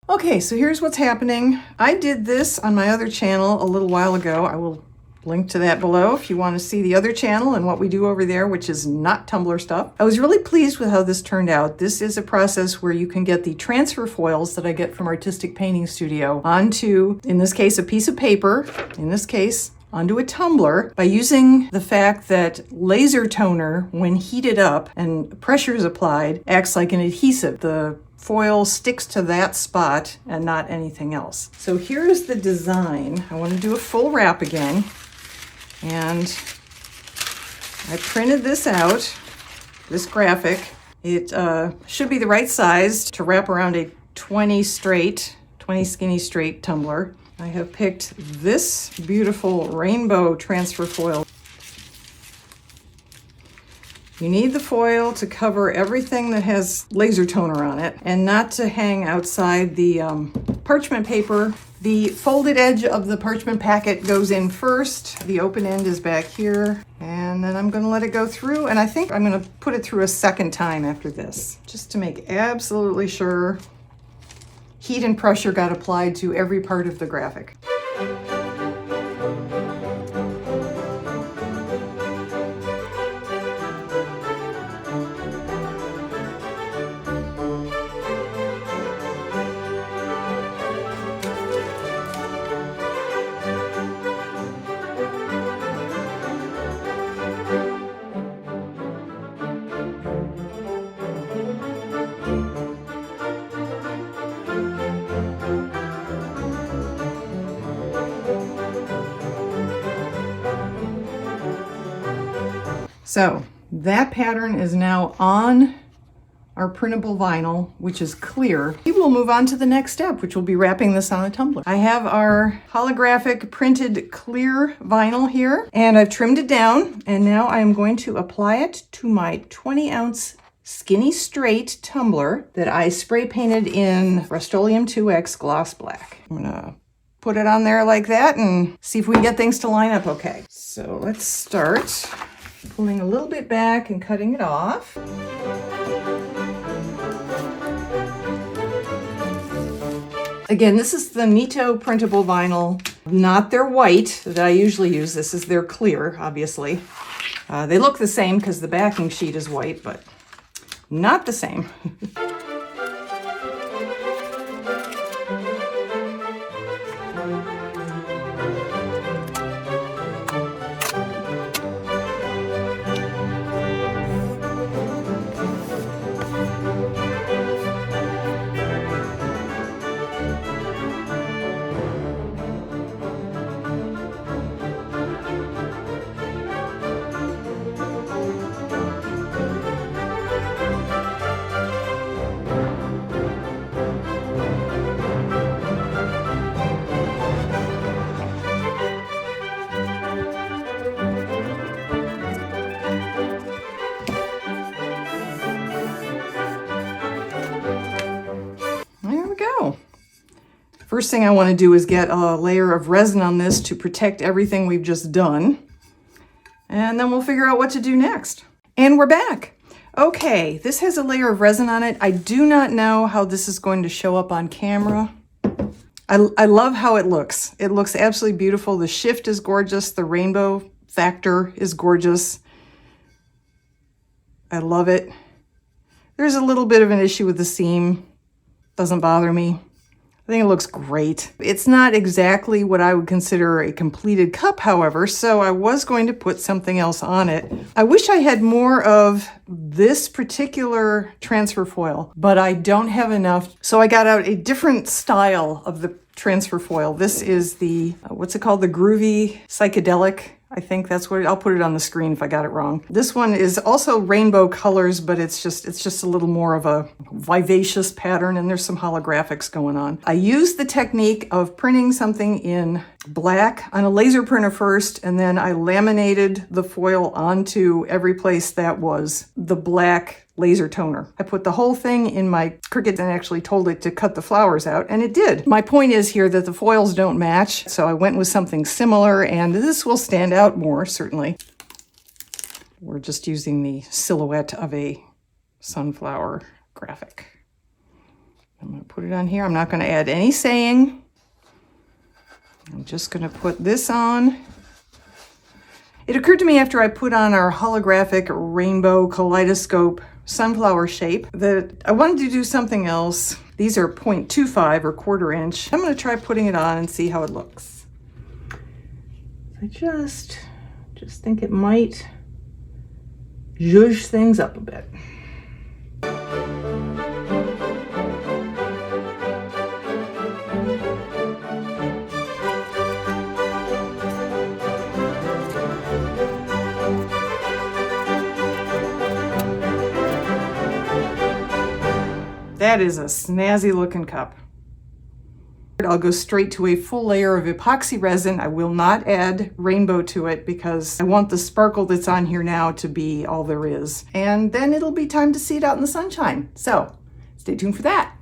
Okay, so here's what's happening. I did this on my other channel a little while ago. I will link to that below if you want to see the other channel and what we do over there, which is not Tumbler stuff. I was really pleased with how this turned out. This is a process where you can get the transfer foils that I get from Artistic Painting Studio onto, in this case, a piece of paper, in this case, onto a tumbler by using the fact that laser toner, when heated up and pressure is applied, acts like an adhesive. The foil sticks to that spot and not anything else. So here's the design. I want to do a full wrap again. And I printed this out, this graphic. It should be the right size to wrap around a 20 skinny straight tumbler. I have picked this beautiful rainbow transfer foil. You need the foil to cover everything that has laser toner on it and not to hang outside the parchment paper. The folded edge of the parchment packet goes in first. The open end is back here. And then I'm going to let it go through. And I think I'm going to put it through a second time after this, just to make absolutely sure heat and pressure got applied to every part of the graphic. So that pattern is now on our printable vinyl, which is clear. We will move on to the next step, which will be wrapping this on a tumbler. I have our holographic printed clear vinyl here, and I've trimmed it down, and now I'm going to apply it to my 20-ounce skinny straight tumbler that I spray painted in Rust-Oleum 2X gloss black. I'm gonna put it on there like that and see if we can get things to line up okay. So let's start pulling a little bit back and cutting it off. Again, this is the Nito printable vinyl, not their white that I usually use. This is their clear, obviously. They look the same because the backing sheet is white, but not the same. First thing I want to do is get a layer of resin on this to protect everything we've just done. And then we'll figure out what to do next. And we're back. Okay, this has a layer of resin on it. I do not know how this is going to show up on camera. I love how it looks. It looks absolutely beautiful. The shift is gorgeous. The rainbow factor is gorgeous. I love it. There's a little bit of an issue with the seam. Doesn't bother me. I think it looks great. It's not exactly what I would consider a completed cup, however, so I was going to put something else on it. I wish I had more of this particular transfer foil, but I don't have enough. So I got out a different style of the transfer foil. This is the, what's it called? The Groovy Psychedelic. I think that's what I'll put it on the screen if I got it wrong. This one is also rainbow colors, but it's just a little more of a vivacious pattern, and there's some holographics going on. I used the technique of printing something in black on a laser printer first, and then I laminated the foil onto every place that was the black laser toner. I put the whole thing in my Cricut and actually told it to cut the flowers out, and it did. My point is here that the foils don't match, so I went with something similar, and this will stand out more, certainly. We're just using the silhouette of a sunflower graphic. I'm going to put it on here. I'm not going to add any saying. I'm just going to put this on. It occurred to me after I put on our holographic rainbow kaleidoscope sunflower shape that I wanted to do something else. These are 0.25 or 1/4 inch. I'm going to try putting it on and see how it looks. I just think it might zhuzh things up a bit. That is a snazzy looking cup. I'll go straight to a full layer of epoxy resin. I will not add rainbow to it because I want the sparkle that's on here now to be all there is. And then it'll be time to see it out in the sunshine. So stay tuned for that.